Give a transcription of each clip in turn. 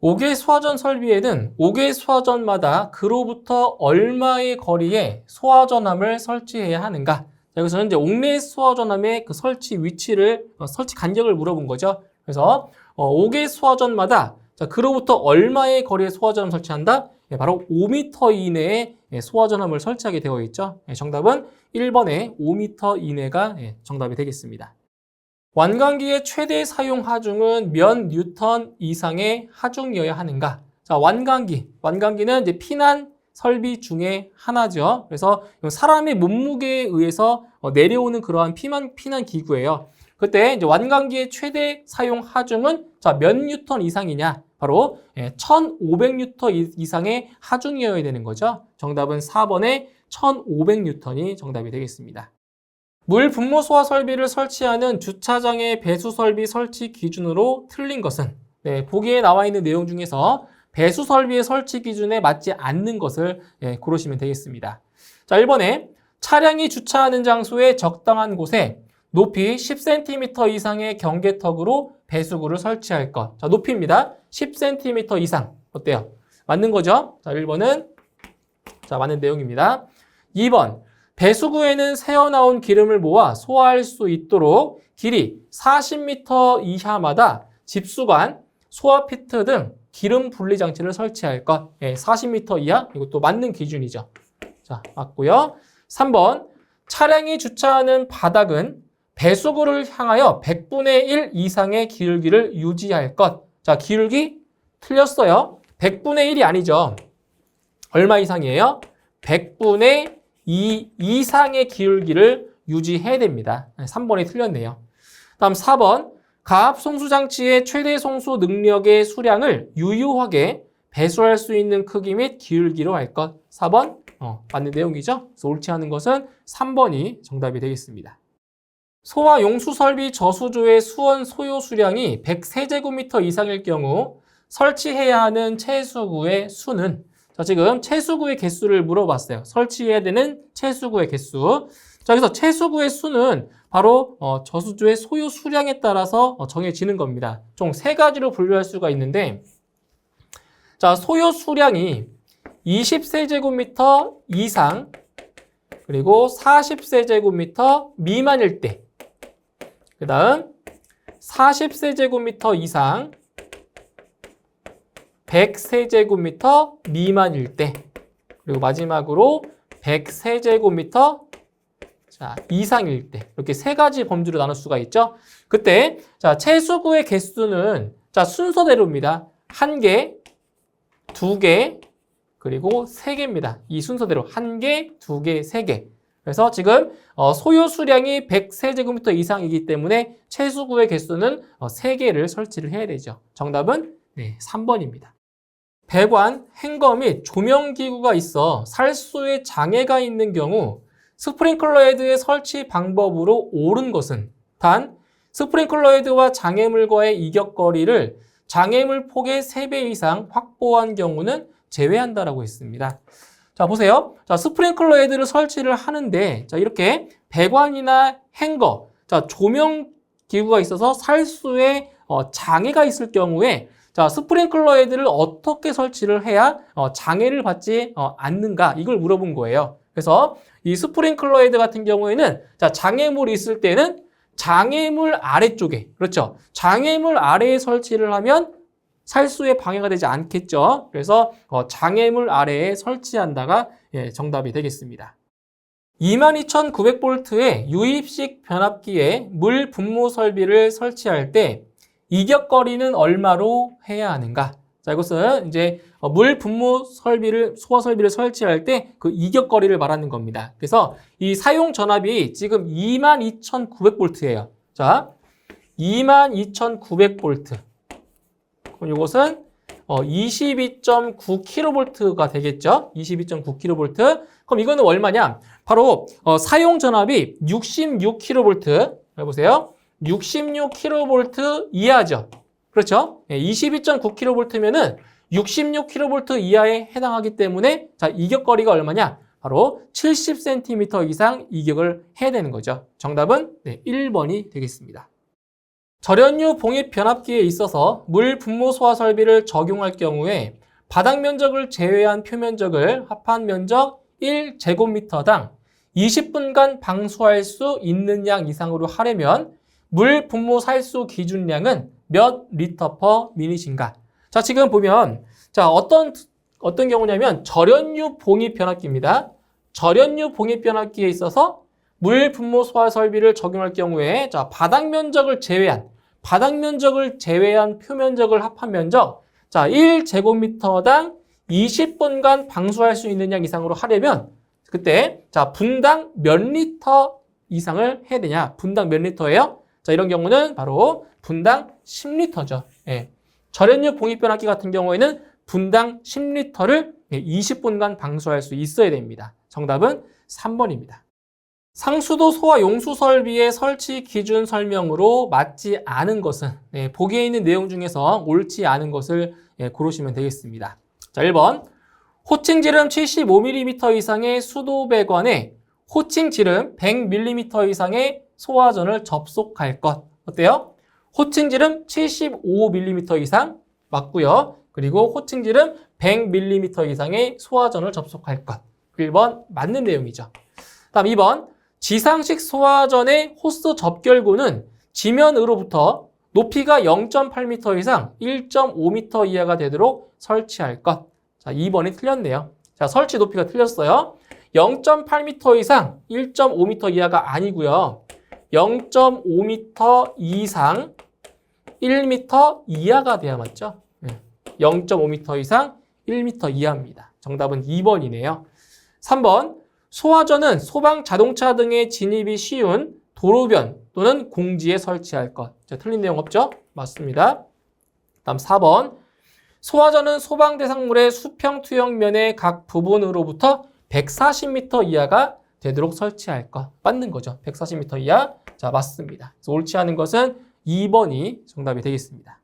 5개 소화전 설비에는 5개 소화전마다 그로부터 얼마의 거리에 소화전함을 설치해야 하는가? 자, 여기서는 이제 옥내 소화전함의 그 설치 위치를, 설치 간격을 물어본 거죠. 그래서 5개 소화전마다 자, 그로부터 얼마의 거리에 소화전함을 설치한다? 예, 바로 5m 이내에 소화전함을 설치하게 되어 있죠. 예, 정답은 1번의 5m 이내가 정답이 되겠습니다. 완강기의 최대 사용 하중은 몇 뉴턴 이상의 하중이어야 하는가? 자, 완강기는 이제 피난 설비 중에 하나죠. 그래서 사람의 몸무게에 의해서 내려오는 그러한 피난 기구예요. 그때 이제 완강기의 최대 사용 하중은 자, 몇 뉴턴 이상이냐? 바로 1500뉴턴 이상의 하중이어야 되는 거죠. 정답은 4번의 1500뉴턴이 정답이 되겠습니다. 물 분모 소화 설비를 설치하는 주차장의 배수 설비 설치 기준으로 틀린 것은 보기에 나와 있는 내용 중에서 배수 설비의 설치 기준에 맞지 않는 것을 고르시면 되겠습니다. 자, 1번에 차량이 주차하는 장소의 적당한 곳에 높이 10cm 이상의 경계턱으로 배수구를 설치할 것. 자, 높이입니다. 10cm 이상. 어때요? 맞는 거죠? 자, 1번은 자, 맞는 내용입니다. 2번. 배수구에는 새어나온 기름을 모아 소화할 수 있도록 길이 40m 이하마다 집수관, 소화피트 등 기름 분리 장치를 설치할 것. 40m 이하, 이것도 맞는 기준이죠. 자, 맞고요. 3번, 차량이 주차하는 바닥은 배수구를 향하여 100분의 1 이상의 기울기를 유지할 것. 자, 기울기 틀렸어요. 100분의 1이 아니죠. 얼마 이상이에요? 100분의 2 이상의 기울기를 유지해야 됩니다. 3번이 틀렸네요. 다음 4번. 가압 송수장치의 최대 송수 능력의 수량을 유효하게 배수할 수 있는 크기 및 기울기로 할 것. 4번. 맞는 내용이죠. 그래서 옳지 않은 것은 3번이 정답이 되겠습니다. 소화 용수 설비 저수조의 수원 소요 수량이 100세제곱미터 이상일 경우 설치해야 하는 채수구의 수는 자, 지금 채수구의 개수를 물어봤어요. 설치해야 되는 채수구의 개수. 자, 그래서 채수구의 수는 바로 저수조의 소요 수량에 따라서 정해지는 겁니다. 총 3가지로 분류할 수가 있는데 자, 소요 수량이 20세제곱미터 이상 그리고 40세제곱미터 미만일 때 그 다음 40세제곱미터 이상 100세제곱미터 미만일 때 그리고 마지막으로 100세제곱미터 자, 이상일 때 이렇게 3가지 범주로 나눌 수가 있죠. 그때 자, 채수구의 개수는 자, 순서대로입니다. 1개, 2개, 그리고 3개입니다. 이 순서대로 1개, 2개, 3개. 그래서 지금 소요 수량이 100세제곱미터 이상이기 때문에 채수구의 개수는 3개를 설치를 해야 되죠. 정답은 3번입니다. 배관, 행거 및 조명기구가 있어 살수에 장애가 있는 경우 스프링클러 헤드의 설치 방법으로 옳은 것은 단 스프링클러 헤드와 장애물과의 이격거리를 장애물 폭의 3배 이상 확보한 경우는 제외한다라고 했습니다. 자, 보세요. 자, 스프링클러 헤드를 설치를 하는데 자, 이렇게 배관이나 행거, 자, 조명기구가 있어서 살수에 장애가 있을 경우에 자, 스프링클러 헤드를 어떻게 설치를 해야 장애를 받지 않는가? 이걸 물어본 거예요. 그래서 이 스프링클러 헤드 같은 경우에는 자, 장애물이 있을 때는 장애물 아래쪽에, 그렇죠? 장애물 아래에 설치를 하면 살수에 방해가 되지 않겠죠. 그래서 장애물 아래에 설치한다가 정답이 되겠습니다. 22,900V의 유입식 변압기에 물 분모 설비를 설치할 때 이격거리는 얼마로 해야 하는가? 자, 이것은 이제 물 분모 설비를, 소화 설비를 설치할 때 그 이격거리를 말하는 겁니다. 그래서 이 사용 전압이 지금 22,900V예요. 자, 22,900V. 그럼 이것은 22.9kV가 되겠죠? 22.9kV. 그럼 이거는 얼마냐? 바로 사용 전압이 66kV. 해보세요. 66kV 이하죠. 그렇죠? 22.9kV면은 66kV 이하에 해당하기 때문에 자, 이격거리가 얼마냐? 바로 70cm 이상 이격을 해야 되는 거죠. 정답은 1번이 되겠습니다. 절연유 봉입 변압기에 있어서 물 분무 소화 설비를 적용할 경우에 바닥 면적을 제외한 표면적을 합한 면적 1제곱미터당 20분간 방수할 수 있는 양 이상으로 하려면 물 분무 살수 기준량은 몇 리터 퍼 미닛인가? 자, 지금 보면 자, 어떤 경우냐면 절연유 봉입 변압기입니다. 절연유 봉입 변압기에 있어서 물 분무 소화 설비를 적용할 경우에 자, 바닥 면적을 제외한 표면적을 합한 면적 자, 1제곱미터당 20분간 방수할 수 있는 양 이상으로 하려면 그때 자, 분당 몇 리터 이상을 해야 되냐? 분당 몇 리터예요? 자, 이런 경우는 바로 분당 10리터죠. 예. 절연유 봉입 변압기 같은 경우에는 분당 10리터를 20분간 방수할 수 있어야 됩니다. 정답은 3번입니다. 상수도 소화 용수 설비의 설치 기준 설명으로 맞지 않은 것은 보기에 있는 내용 중에서 옳지 않은 것을 고르시면 되겠습니다. 자, 1번 호칭지름 75mm 이상의 수도배관에 호칭지름 100mm 이상의 소화전을 접속할 것. 어때요? 호칭지름 75mm 이상 맞고요. 그리고 호칭지름 100mm 이상의 소화전을 접속할 것. 1번 맞는 내용이죠. 다음 2번 지상식 소화전의 호스 접결구는 지면으로부터 높이가 0.8m 이상 1.5m 이하가 되도록 설치할 것. 자, 2번이 틀렸네요. 자, 설치 높이가 틀렸어요. 0.8m 이상 1.5m 이하가 아니고요. 0.5m 이상 1m 이하가 돼야 맞죠? 0.5m 이상 1m 이하입니다. 정답은 2번이네요. 3번 소화전은 소방 자동차 등의 진입이 쉬운 도로변 또는 공지에 설치할 것. 자, 틀린 내용 없죠? 맞습니다. 다음 4번 소화전은 소방 대상물의 수평 투영면의 각 부분으로부터 140m 이하가 되도록 설치할 것. 맞는 거죠. 140m 이하. 자, 맞습니다. 그래서 옳지 않은 것은 2번이 정답이 되겠습니다.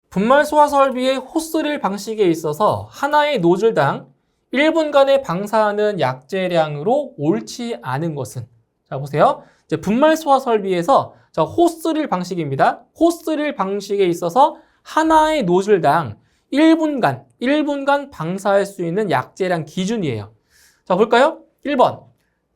분말 소화 설비의 호스릴 방식에 있어서 하나의 노즐당 1분간에 방사하는 약재량으로 옳지 않은 것은 자, 보세요. 이제 분말 소화 설비에서 자, 호스릴 방식입니다. 호스릴 방식에 있어서 하나의 노즐당 1분간 방사할 수 있는 약재량 기준이에요. 자, 볼까요? 1번.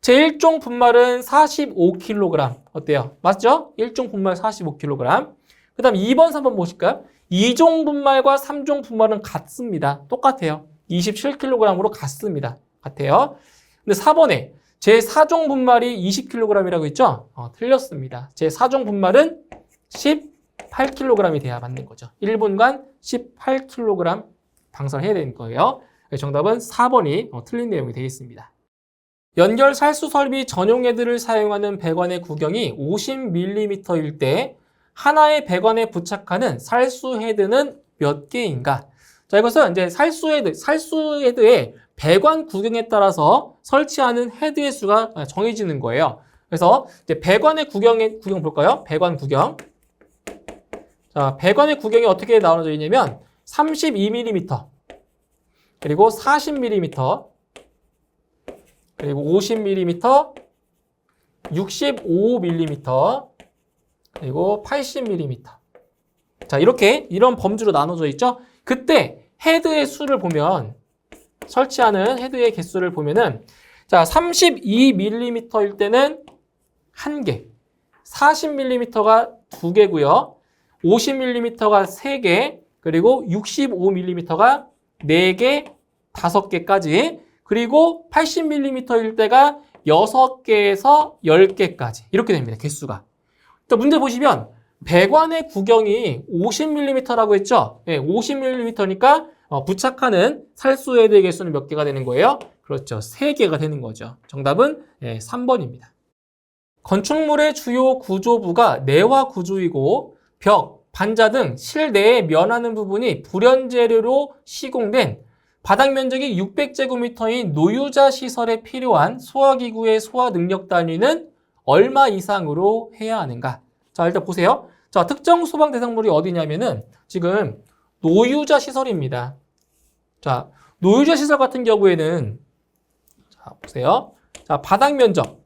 제1종 분말은 45kg. 어때요? 맞죠? 1종 분말 45kg. 그 다음 2번, 3번 보실까요? 2종 분말과 3종 분말은 같습니다. 똑같아요. 27kg으로 같습니다. 같아요. 근데 4번에 제4종 분말이 20kg이라고 했죠? 틀렸습니다. 제4종 분말은 18kg이 돼야 맞는 거죠. 1분간 18kg 방사를 해야 되는 거예요. 정답은 4번이 틀린 내용이 되겠습니다. 연결 살수 설비 전용 헤드를 사용하는 배관의 구경이 50mm일 때 하나의 배관에 부착하는 살수 헤드는 몇 개인가? 자, 이것은 이제 살수 헤드의 배관 구경에 따라서 설치하는 헤드의 수가 정해지는 거예요. 그래서 이제 배관의 구경 볼까요? 배관 구경. 자, 배관의 구경이 어떻게 나눠져 있냐면 32mm, 그리고 40mm, 그리고 50mm, 65mm, 그리고 80mm. 자, 이런 범주로 나눠져 있죠? 그때 헤드의 수를 보면, 설치하는 헤드의 개수를 보면은, 자, 32mm일 때는 1개, 40mm가 2개고요, 50mm가 3개, 그리고 65mm가 4개, 5개까지, 그리고 80mm일 때가 6개에서 10개까지 이렇게 됩니다. 개수가. 또 문제 보시면 배관의 구경이 50mm라고 했죠? 네, 50mm니까 부착하는 살수 헤드의 개수는 몇 개가 되는 거예요? 그렇죠. 3개가 되는 거죠. 정답은 3번입니다. 건축물의 주요 구조부가 내화 구조이고 벽, 반자 등 실내에 면하는 부분이 불연재료로 시공된 바닥 면적이 600제곱미터인 노유자 시설에 필요한 소화기구의 소화 능력 단위는 얼마 이상으로 해야 하는가? 자, 일단 보세요. 자, 특정 소방 대상물이 어디냐면은 지금 노유자 시설입니다. 자, 노유자 시설 같은 경우에는 자, 보세요. 자, 바닥 면적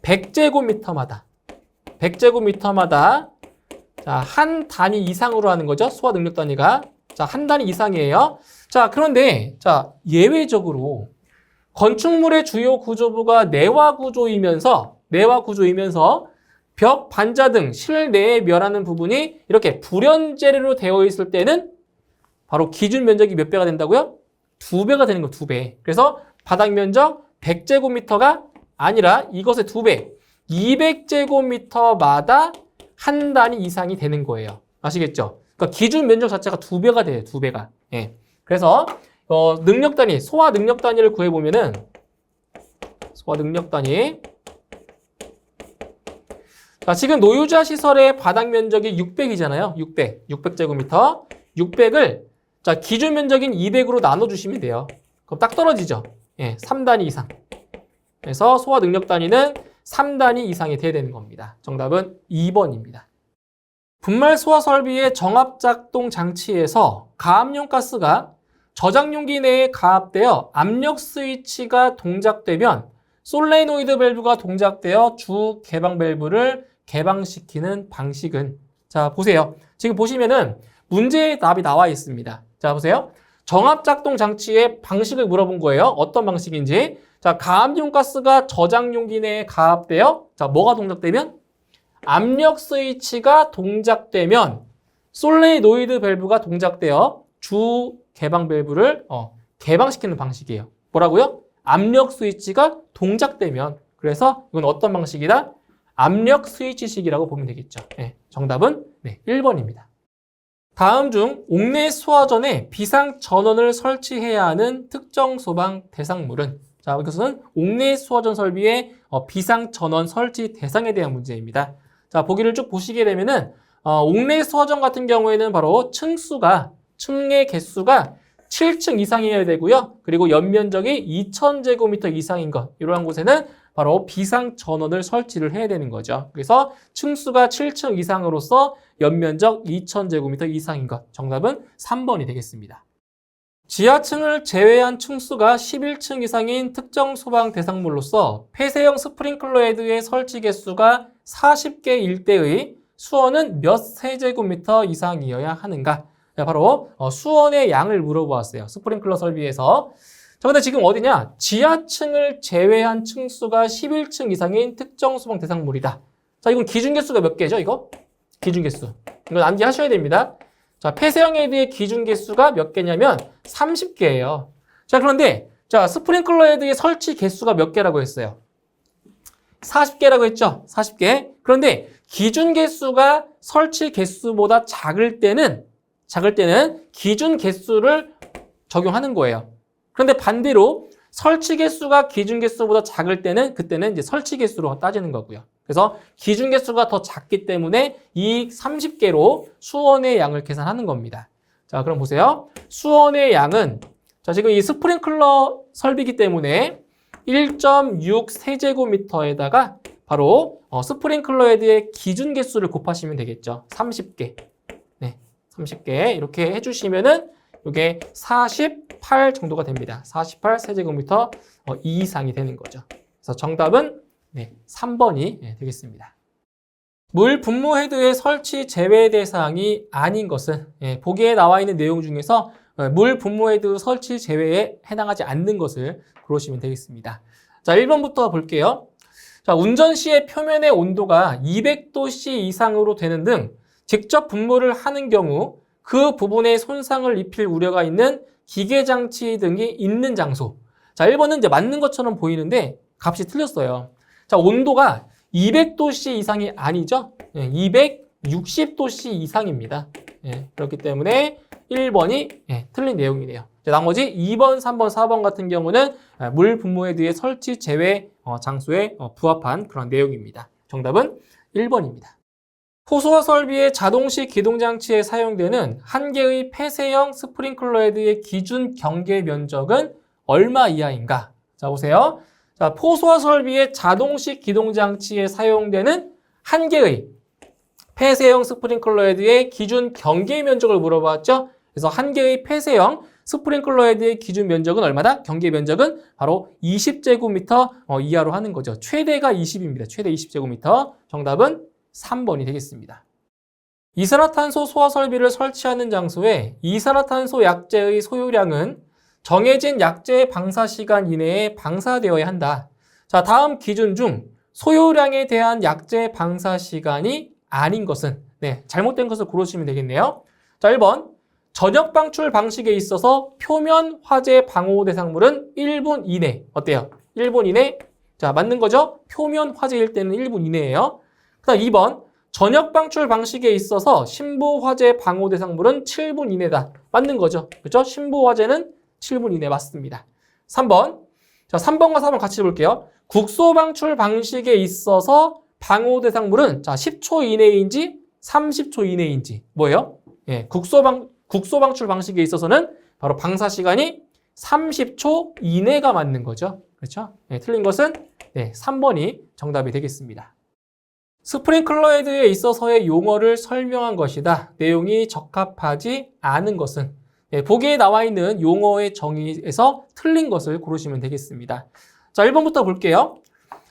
100제곱미터마다 자, 한 단위 이상으로 하는 거죠. 소화 능력 단위가. 자, 한 단위 이상이에요. 자, 그런데 자, 예외적으로 건축물의 주요 구조부가 내화 구조이면서 벽, 반자 등 실내에 멸하는 부분이 이렇게 불연재래로 되어 있을 때는 바로 기준 면적이 몇 배가 된다고요? 2배가 되는 거예요. 2배. 그래서 바닥 면적 100제곱미터가 아니라 이것의 2배, 200제곱미터마다 한 단위 이상이 되는 거예요. 아시겠죠? 그러니까 기준 면적 자체가 2배가 돼요. 2배가. 예. 그래서 능력 단위, 소화 능력 단위를 구해보면은 소화 능력 단위. 자, 지금 노유자 시설의 바닥 면적이 600이잖아요. 600제곱미터. 600을 자, 기준 면적인 200으로 나눠주시면 돼요. 그럼 딱 떨어지죠. 예, 3단위 이상. 그래서 소화 능력 단위는 3단위 이상이 돼야 되는 겁니다. 정답은 2번입니다. 분말 소화 설비의 정압 작동 장치에서 가압용 가스가 저장용기 내에 가압되어 압력 스위치가 동작되면 솔레노이드 밸브가 동작되어 주 개방 밸브를 개방시키는 방식은, 자, 보세요. 지금 보시면은 문제의 답이 나와 있습니다. 자, 보세요. 정압 작동 장치의 방식을 물어본 거예요. 어떤 방식인지. 자, 가압용 가스가 저장용기 내에 가압되어, 자, 뭐가 동작되면? 압력 스위치가 동작되면 솔레노이드 밸브가 동작되어 주 개방 밸브를 개방시키는 방식이에요. 뭐라고요? 압력 스위치가 동작되면. 그래서 이건 어떤 방식이다? 압력 스위치식이라고 보면 되겠죠. 네, 정답은 1번입니다. 다음 중 옥내 수화 전에 비상 전원을 설치해야 하는 특정 소방 대상물은, 자, 이것은 옥내 수화전 설비의 비상 전원 설치 대상에 대한 문제입니다. 자, 보기를 쭉 보시게 되면은 옥내 수화전 같은 경우에는 바로 층의 개수가 7층 이상이어야 되고요. 그리고 연면적이 2000제곱미터 이상인 것, 이러한 곳에는 바로 비상 전원을 설치를 해야 되는 거죠. 그래서 층수가 7층 이상으로서 연면적 2000제곱미터 이상인 것, 정답은 3번이 되겠습니다. 지하층을 제외한 층수가 11층 이상인 특정 소방 대상물로서 폐쇄형 스프링클러 헤드의 설치 개수가 40개 일대의 수원은 몇 세제곱미터 이상이어야 하는가? 바로 수원의 양을 물어보았어요. 스프링클러 설비에서. 자, 근데 지금 어디냐? 지하층을 제외한 층수가 11층 이상인 특정 소방 대상물이다. 자, 이건 기준 개수가 몇 개죠, 이거? 기준 개수. 이건 암기하셔야 됩니다. 자, 폐쇄형 헤드의 기준 개수가 몇 개냐면 30개예요. 자, 그런데 자, 스프링클러 헤드의 설치 개수가 몇 개라고 했어요? 40개라고 했죠? 40개. 그런데 기준 개수가 설치 개수보다 작을 때는 기준 개수를 적용하는 거예요. 그런데 반대로 설치 개수가 기준 개수보다 작을 때는 그때는 이제 설치 개수로 따지는 거고요. 그래서 기준 개수가 더 작기 때문에 이 30개로 수원의 양을 계산하는 겁니다. 자, 그럼 보세요. 수원의 양은, 자, 지금 이 스프링클러 설비이기 때문에 1.6 세제곱미터에다가 바로 스프링클러 헤드의 기준 개수를 곱하시면 되겠죠. 30개. 네, 30개 이렇게 해주시면은 이게 48 정도가 됩니다. 48 세제곱미터 이상이 되는 거죠. 그래서 정답은 3번이 되겠습니다. 물 분무 헤드의 설치 제외 대상이 아닌 것은, 보기에 나와 있는 내용 중에서 물 분무 헤드 설치 제외에 해당하지 않는 것을 고르시면 되겠습니다. 자, 1번부터 볼게요. 자, 운전 시에 표면의 온도가 200도C 이상으로 되는 등 직접 분무를 하는 경우 그 부분에 손상을 입힐 우려가 있는 기계장치 등이 있는 장소. 자, 1번은 이제 맞는 것처럼 보이는데 값이 틀렸어요. 자, 온도가 200도C 이상이 아니죠? 260도C 이상입니다. 그렇기 때문에 1번이 틀린 내용이네요. 자, 나머지 2번, 3번, 4번 같은 경우는 물 분무 헤드의 설치 제외 장소에 부합한 그런 내용입니다. 정답은 1번입니다. 호소화 설비의 자동식 기동장치에 사용되는 한 개의 폐쇄형 스프링클러 헤드의 기준 경계 면적은 얼마 이하인가? 자, 보세요. 자, 포소화 설비의 자동식 기동장치에 사용되는 한 개의 폐쇄형 스프링클러 헤드의 기준 경계 면적을 물어봤죠? 그래서 한 개의 폐쇄형 스프링클러 헤드의 기준 면적은 얼마다? 경계 면적은 바로 20제곱미터 이하로 하는 거죠. 최대가 20입니다. 최대 20제곱미터. 정답은 3번이 되겠습니다. 이산화탄소 소화 설비를 설치하는 장소에 이산화탄소 약재의 소요량은 정해진 약재 방사 시간 이내에 방사되어야 한다. 자, 다음 기준 중 소요량에 대한 약재 방사 시간이 아닌 것은 잘못된 것을 고르시면 되겠네요. 자, 1번. 전역 방출 방식에 있어서 표면 화재 방호 대상물은 1분 이내. 어때요? 1분 이내? 자, 맞는 거죠? 표면 화재일 때는 1분 이내예요. 그다음 2번. 전역 방출 방식에 있어서 심부 화재 방호 대상물은 7분 이내다. 맞는 거죠? 그렇죠? 심부 화재는 7분 이내 맞습니다. 3번. 자, 3번과 4번 같이 볼게요. 국소 방출 방식에 있어서 방호 대상물은 자, 10초 이내인지 30초 이내인지 뭐예요? 예, 국소 방출 방식에 있어서는 바로 방사 시간이 30초 이내가 맞는 거죠. 그렇죠? 예, 틀린 것은 3번이 정답이 되겠습니다. 스프링클러 헤드에 있어서의 용어를 설명한 것이다. 내용이 적합하지 않은 것은 보기에 나와 있는 용어의 정의에서 틀린 것을 고르시면 되겠습니다. 자, 1번부터 볼게요.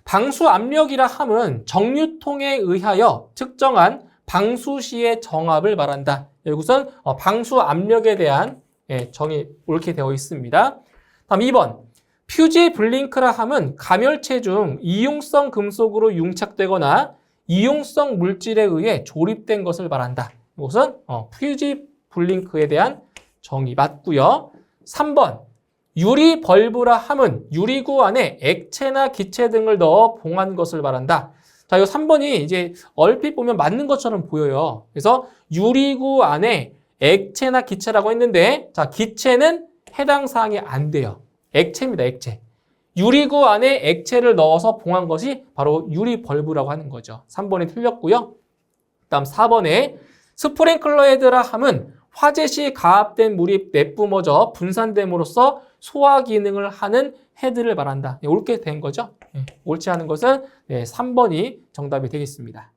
방수 압력이라 함은 정류통에 의하여 측정한 방수시의 정압을 말한다. 여기선 방수 압력에 대한 정의 옳게 되어 있습니다. 다음 2번. 퓨지 블링크라 함은 가멸체 중 이용성 금속으로 융착되거나 이용성 물질에 의해 조립된 것을 말한다. 이것은 퓨지 블링크에 대한 정의 맞고요. 3번. 유리 벌브라 함은 유리구 안에 액체나 기체 등을 넣어 봉한 것을 말한다. 자, 이 3번이 이제 얼핏 보면 맞는 것처럼 보여요. 그래서 유리구 안에 액체나 기체라고 했는데, 자, 기체는 해당 사항이 안 돼요. 액체입니다, 액체. 유리구 안에 액체를 넣어서 봉한 것이 바로 유리 벌브라고 하는 거죠. 3번이 틀렸고요. 그다음 4번에 스프링클러 헤드라 함은 화재 시 가압된 물이 내뿜어져 분산됨으로써 소화 기능을 하는 헤드를 말한다. 옳게 된 거죠. 옳지 않은 것은 3번이 정답이 되겠습니다.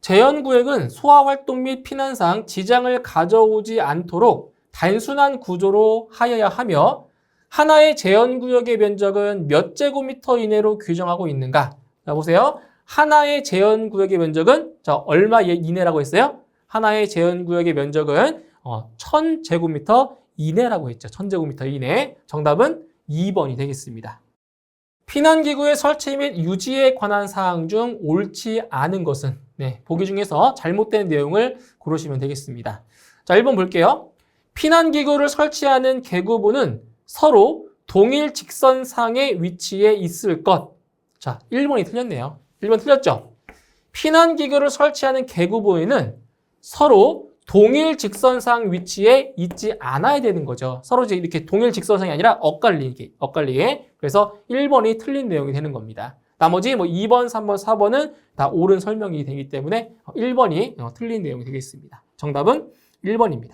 재현구역은 소화활동 및 피난상 지장을 가져오지 않도록 단순한 구조로 하여야 하며 하나의 재현구역의 면적은 몇 제곱미터 이내로 규정하고 있는가? 자, 보세요. 하나의 재현구역의 면적은 얼마 이내라고 했어요? 하나의 재현구역의 면적은 1000제곱미터 이내라고 했죠. 1000제곱미터 이내. 정답은 2번이 되겠습니다. 피난기구의 설치 및 유지에 관한 사항 중 옳지 않은 것은 보기 중에서 잘못된 내용을 고르시면 되겠습니다. 자, 1번 볼게요. 피난기구를 설치하는 계구부는 서로 동일 직선상의 위치에 있을 것. 자, 1번이 틀렸네요. 1번 틀렸죠? 피난기구를 설치하는 계구부에는 서로 동일 직선상 위치에 있지 않아야 되는 거죠. 서로 이렇게 동일 직선상이 아니라 엇갈리게. 그래서 1번이 틀린 내용이 되는 겁니다. 나머지 2번, 3번, 4번은 다 옳은 설명이 되기 때문에 1번이 틀린 내용이 되겠습니다. 정답은 1번입니다.